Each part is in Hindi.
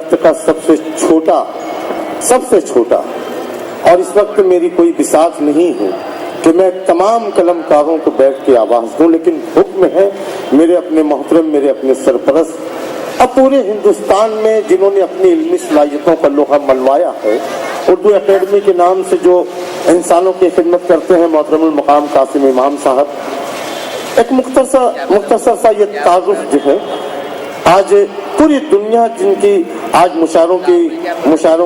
वक्त का सबसे छोटा और इस वक्त मेरी कोई बिसात नहीं है कि मैं तमाम कलमकारों को बैठ के आवाज दूं, लेकिन हुक्म है मेरे अपने मोहतरम, मेरे अपने सरपरस्त, अब पूरे हिंदुस्तान में जिन्होंने अपनी इल्मी सलाहियतों का लोहा मनवाया है, उर्दू एकेडमी के नाम से जो इंसानों की खिदमत करते हैं मोहतरमुल मकाम कासिम इमाम साहब, एक मुख्तसर सा ये तारुफ जो है, आज पूरी दुनिया जिनकी आज मुशायरों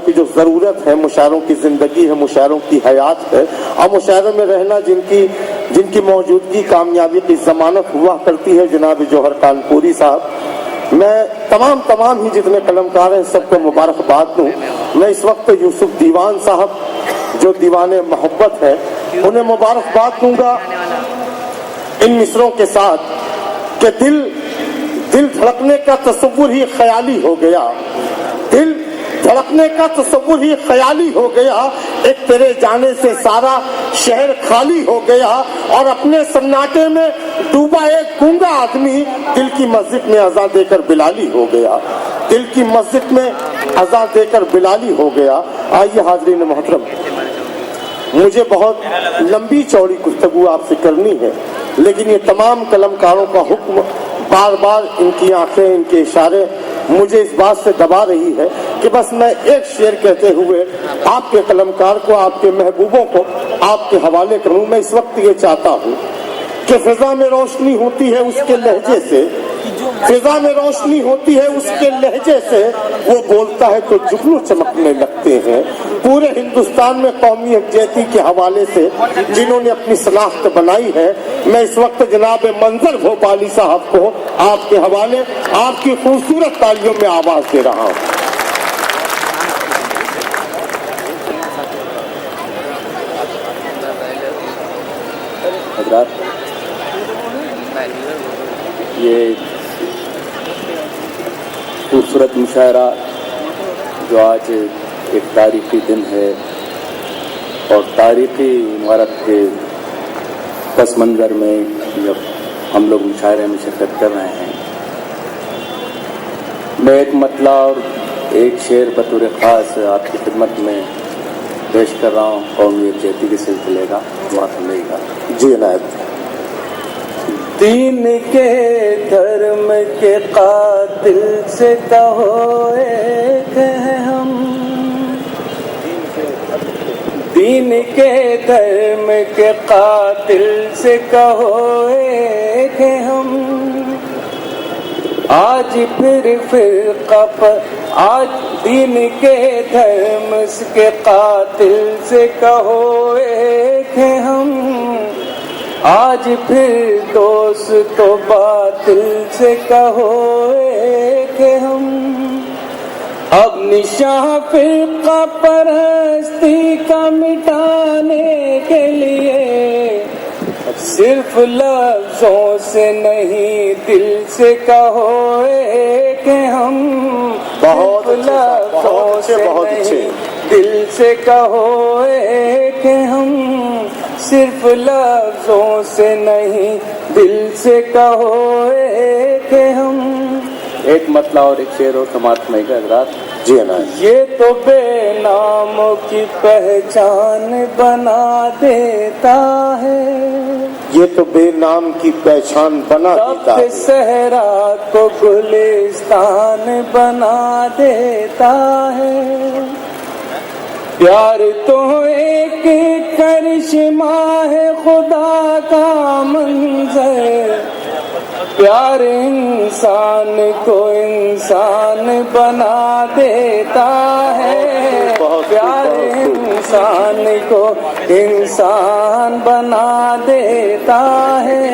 की जो जरूरत है, मुशायरों की जिंदगी है, मुशायरों की हयात है, और मुशायरों में रहना जिनकी मौजूदगी कामयाबी की जमानत हुआ करती है, जनाब जौहर कानपुरी साहब, मैं तमाम ही जितने कलमकार हैं सबको मुबारकबाद दूं। मैं इस वक्त यूसुफ दीवान साहब जो दीवाने मोहब्बत है उन्हें मुबारकबाद दूंगा इन मिसरों के साथ कि दिल धड़कने का तस्वुर ही ख्याली हो गया, दिल धड़कने का तस्वुर ही ख्याली हो गया, एक तेरे जाने से सारा शहर खाली हो गया, और अपने सन्नाटे में डूबा एक गूंगा आदमी दिल की मस्जिद में अज़ान देकर बिलाली हो गया, दिल की मस्जिद में अज़ान देकर बिलाली हो गया। आइए हाज़रीन मोहतरम, मुझे बहुत लंबी चौड़ी गुफ्तगू आपसे करनी है, लेकिन ये तमाम कलमकारों का हुक्म, बार बार इनकी आंखें, इनके इशारे मुझे इस बात से दबा रही है कि बस मैं एक शेर कहते हुए आपके कलमकार को, आपके महबूबों को आपके हवाले करूं। मैं इस वक्त ये चाहता हूं कि फिजा में रोशनी होती है उसके लहजे से, फिजा में रोशनी होती है उसके लहजे से, वो बोलता है तो जुगनू चमकने लगते हैं। पूरे हिंदुस्तान में कौमी यकजहती के हवाले से जिन्होंने अपनी सलाहत बनाई है, मैं इस वक्त जनाब मंजर भोपाली साहब को आपके हवाले आपकी खूबसूरत तालियों में आवाज दे रहा हूँ। ये खूबसूरत मुशायरा जो आज एक तारीखी दिन है और तारीखी इमारत के पस मंजर में जब हम लोग मुशायरे में शिरकत कर रहे हैं, मैं एक मतला और एक शेर बतौर ख़ास आपकी खिदमत में पेश कर रहा हूँ कौमी यकजहती के सिलसिले का। बात सुनिएगा जी नायब। दीन के धर्म के कातिल से कहो एक है हम, दीन के धर्म के कातिल से कहो एक है हम, आज फिर फिरका पर, आज दीन के धर्म के कातिल से कहो एक है हम, आज फिर दोस्त तो बातिल से कहो एक हम। अब निशाह फिरका परस्ती का मिटाने के लिए सिर्फ लफ्जों से नहीं दिल से कहो एक हम, बहुत लफ्जों से नहीं दिल से कहो एक हम, सिर्फ लफ्जों से नहीं दिल से कहो एक हम। एक मतला और एक शेर और समाप्त में हजरात जी ना। ये तो बेनामों की पहचान बना देता है, ये तो बेनाम की पहचान बना देता है, सहरा को गुलिस्तान बना देता है। प्यार तो एक करिश्मा है खुदा का मंजर, प्यार इंसान को इंसान बना देता है, प्यार इंसान को इंसान बना देता है।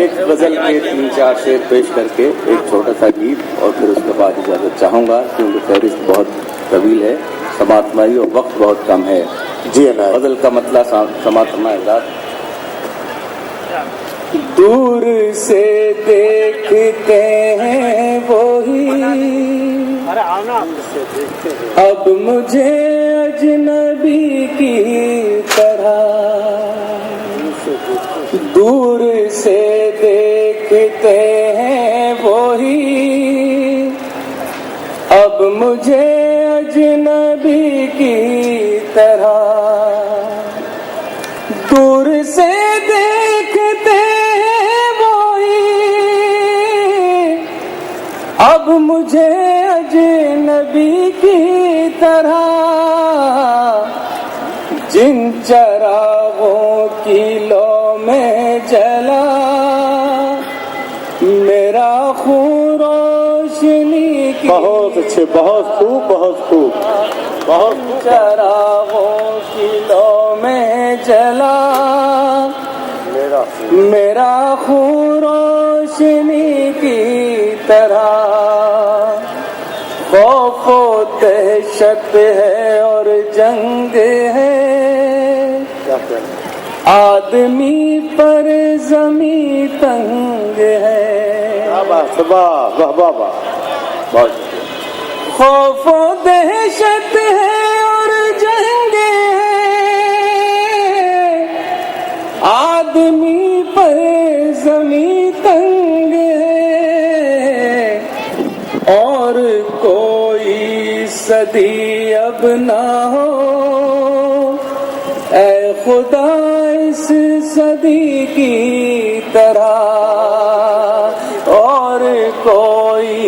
एक गजल के 3-4 शेर पेश करके एक छोटा सा गीत और फिर उसके बाद इजाजत चाहूंगा, क्योंकि फहरिस्त बहुत तवील है, समातमाई और वक्त बहुत कम है। जी ना। गजल का मतलब समातमा है। दूर से देखते हैं वही, अब मुझे अजनबी की तरह, दूर से देखते हैं वही, अब मुझे अजनबी की तरह दूर से देखते हैं वही, अब मुझे अजनबी की तरह जिन चरागों की लौ में जला मेरा खून रोशनी की। बहुत अच्छे, बहुत खूब, बहुत खूब, बहुत खूब। चरागों की लौ में जला मेरा खून रोशनी की तरह। खौफ व दहशत है और जंग है, आदमी पर जमी तंग है। वाह वाह वाह वाह, बहुत। खौफ व दहशत है और जंग है, आदमी पर जमी तंग है। और कोई सदी अब ना हो ऐ खुदा इस सदी की तरह, और कोई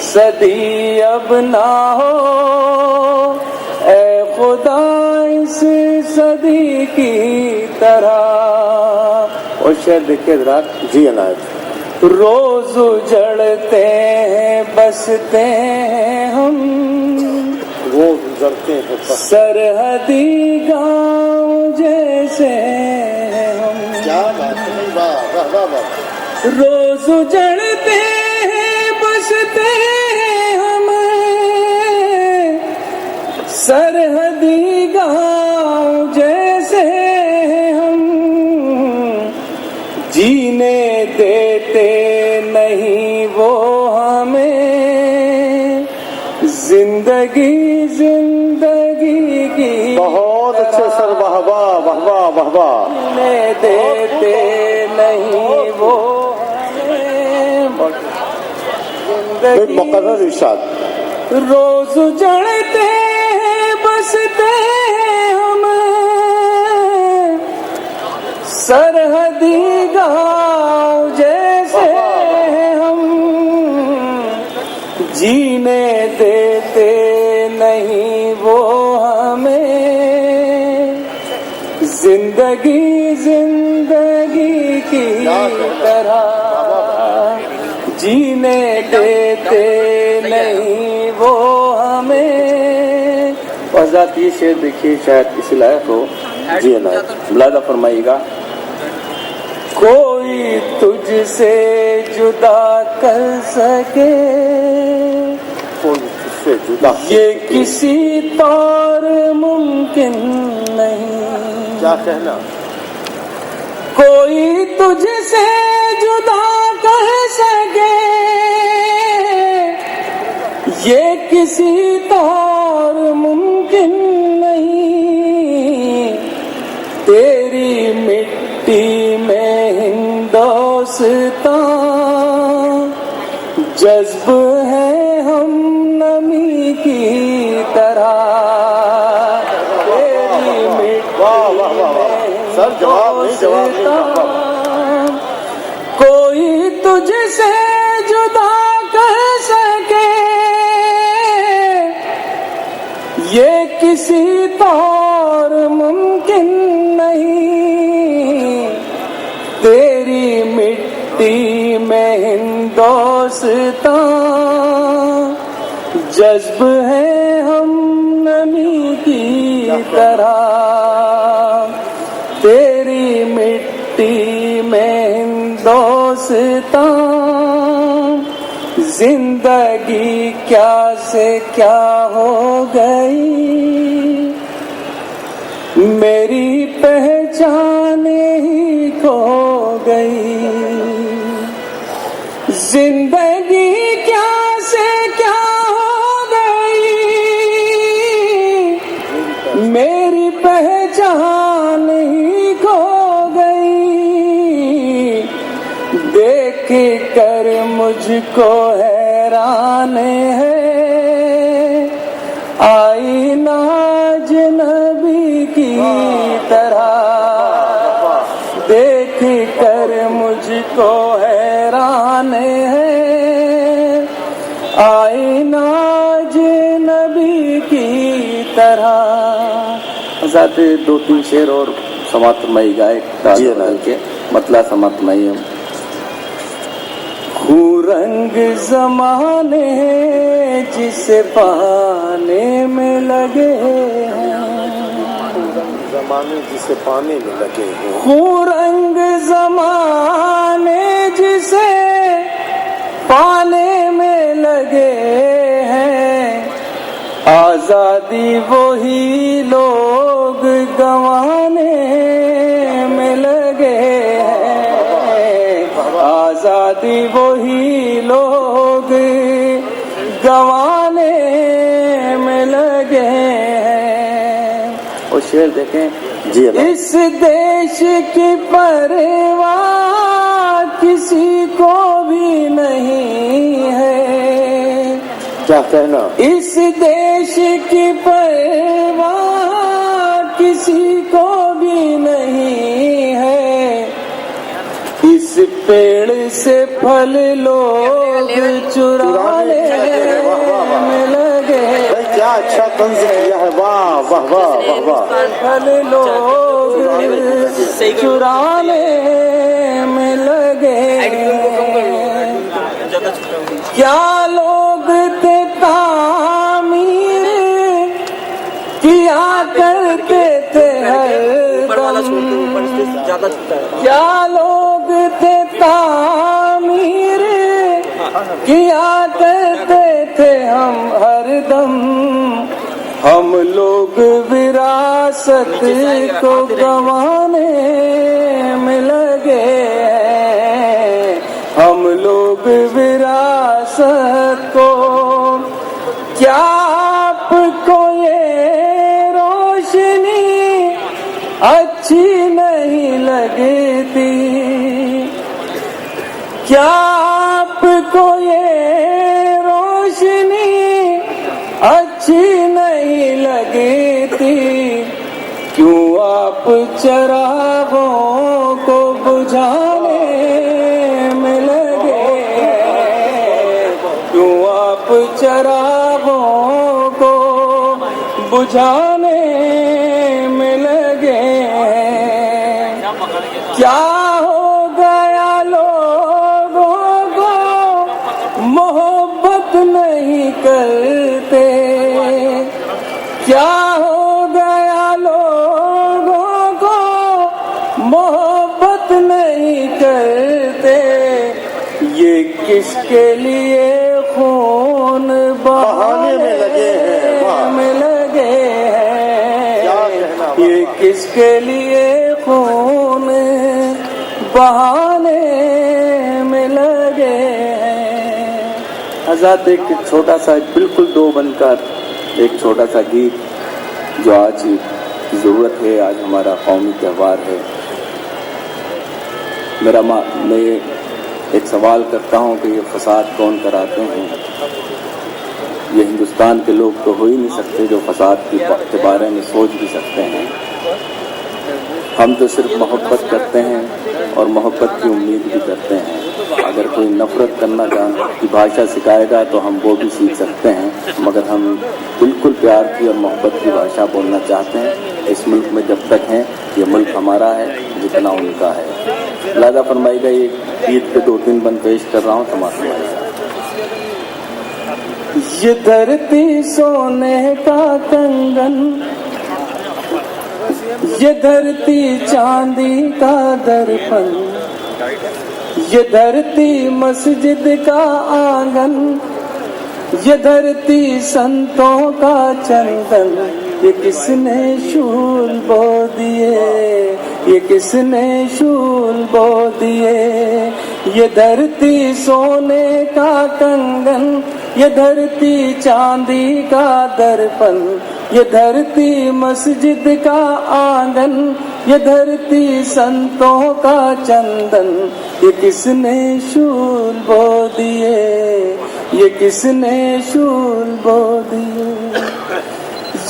सदी अब ना हो ऐ खुदा इस सदी की तरह। और शेर देखिए जरा जी अनायत। रोज उजड़ते हैं बसते हैं हम, वो गुजरते हैं सरहदी गांव जैसे हैं हम। क्या बात है, वाह वाह वाह वाह। रोज उजड़ते हैं बसते हैं हम, सरहदी गांव जैसे हैं हम। जीने देते नहीं वो हमें जिंदगी जिंदगी की। बहुत अच्छे सर, वाह वाह वाह वाह वाह वाह। जीने देते नहीं वो हमें जिंदगी। मुकर्रर इरशाद। रोज उजड़ते हैं बसते हैं हम, सरहदी गांव जैसे हम। जीने देते नहीं वो हमें जिंदगी जिंदगी की तरह। जीने देते नहीं वो हमें। वज़ात ये शेर देखिए, शायद इस लायक हो। जी अनायत, मुलादा फरमाइएगा। कोई तुझसे जुदा कर सके कोई तुझसे जुदा ये किसी तौर मुमकिन नहीं। क्या कहना। कोई तुझसे जुदा कर सके ये किसी तौर मुमकिन नहीं। तेरी मिट्टी में हिंदोस्तान जज्ब है हम नमी की तरह। तेरी वाह वाह वाह वाह। सर जवाब नहीं, जवाब नहीं। कोई तुझसे जुदा कर सके ये किसी तौर मुमकिन नहीं। तेरी मिट्टी में हिंदोस्तान जज्ब है हम नमी की तरह। तेरी मिट्टी में हिंदोस्तान जिंदगी क्या से क्या हो गई। मेरी पहचान ही खो गई। जिंदगी क्या से क्या हो गई। मेरी पहचान ही खो गई। देख कर मुझको हैरान है आईना अजनबी की तरह देख कर मुझको हैरान है, आईना अजनबी की तरह। साथ 2-3 शेर और समाप्त फरमाई गाए के मतला समाप्त फरमाई है। खून रंग जमाने जिसे पाने में लगे हैं, जमाने जिसे पाने में लगे हैं, खून रंग जमाने जिसे पाने में लगे हैं, आजादी वही लोग गंवाने में लगे हैं, आजादी वही लोग गंवाने में लगे हैं। और शेर देखें जी। इस देश की परवाह किसी को भी नहीं है, क्या कहना, इस देश की परवाह किसी को भी नहीं है, इस पेड़ से फल लोग चुराने में लगे। क्या अच्छा तंज किया है, वाह वाह वाह वाह वाह। फल लोग चुराने में लगे, क्या लोग थे तामीर किया करते थे हरदम, क्या लोग थे तामीर किया करते थे हम हरदम, हम लोग विरासत को गंवाने में लगे हैं, हम लोग विरासत को। क्या आपको ये रोशनी अच्छी नहीं लगती, क्या आपको ये रोशनी अच्छी नहीं लगती, क्यों आप चरागों को बुझाने में लगे, क्यों आप चरागों को बुझाने में लगे। क्या हो गया लोगों को मोहब्बत नहीं करते, क्या हो गया लोगों को मोहब्बत नहीं करते, ये किसके लिए खून बहाने में लगे हैं, ये किसके लिए खून बहाने में लगे हैं। आजाद एक छोटा सा बिल्कुल 2 बनकर एक छोटा सा गीत जो आज की जरूरत है, आज हमारा कौमी त्यौहार है। मैं एक सवाल करता हूँ कि ये फसाद कौन कराते हैं? ये हिंदुस्तान के लोग तो हो ही नहीं सकते जो फसाद के बारे में सोच भी सकते हैं। हम तो सिर्फ मोहब्बत करते हैं और मोहब्बत की उम्मीद भी करते हैं। अगर कोई नफरत करना की भाषा सिखाएगा तो हम वो भी सीख सकते हैं, मगर हम बिल्कुल प्यार की और मोहब्बत की भाषा बोलना चाहते हैं। इस मुल्क में जब तक हैं, ये मुल्क हमारा है जितना उनका है। लादा फरमाइएगा, ये गीत पे 2-3 बंद पेश कर रहा हूँ, समाप्त करेगा। ये धरती सोने का कंगन, ये धरती चांदी का दर्पण, ये धरती मस्जिद का आंगन, ये धरती संतों का चंदन, ये किसने शूल बो दिए, ये किसने शूल बो दिए। ये धरती सोने का कंगन, ये धरती चांदी का दर्पण, ये धरती मस्जिद का आंगन, ये धरती संतों का चंदन, ये किसने शूल बो दिए, ये किसने शूल बो दिए।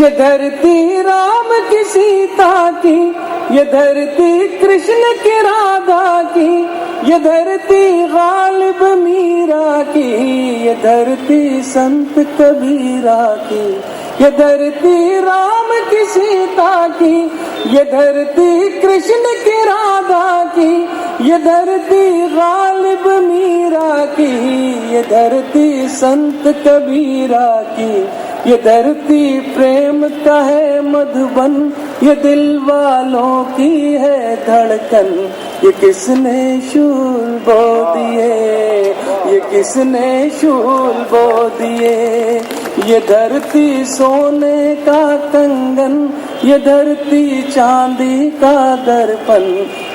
ये धरती राम की सीता की, ये धरती कृष्ण की राधा की, ये धरती गालिब मीरा की, ये धरती संत कबीरा की, ये धरती राम की सीता की, ये धरती कृष्ण की राधा की, ये धरती गालिब मीरा की, ये धरती संत कबीरा की, ये धरती प्रेम का है मधुबन, ये दिल वालों की है धड़कन। ये किसने शूल बो दिए, ये किसने शूल बो दिए, ये धरती सोने का कंगन, ये धरती चांदी का दर्पण,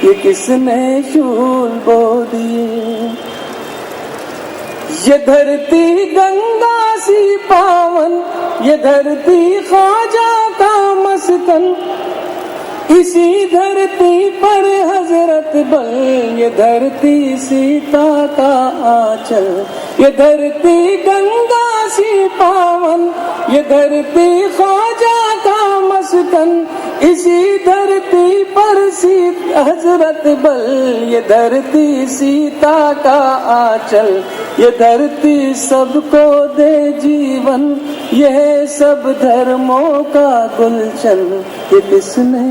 ये किसने शूल बो दिए। ये धरती गंगा सी पावन, ये धरती ख्वाजा का मस्कन, इसी धरती पर हजरत बल, ये धरती सीता का आंचल। ये धरती गंगा सी पावन, ये धरती ख्वाजा का मस्कन, इसी धरती पर हजरत बल, ये धरती सीता का आंचल। ये धरती सबको दे जीवन, यह सब धर्मों का गुलशन, ये किसने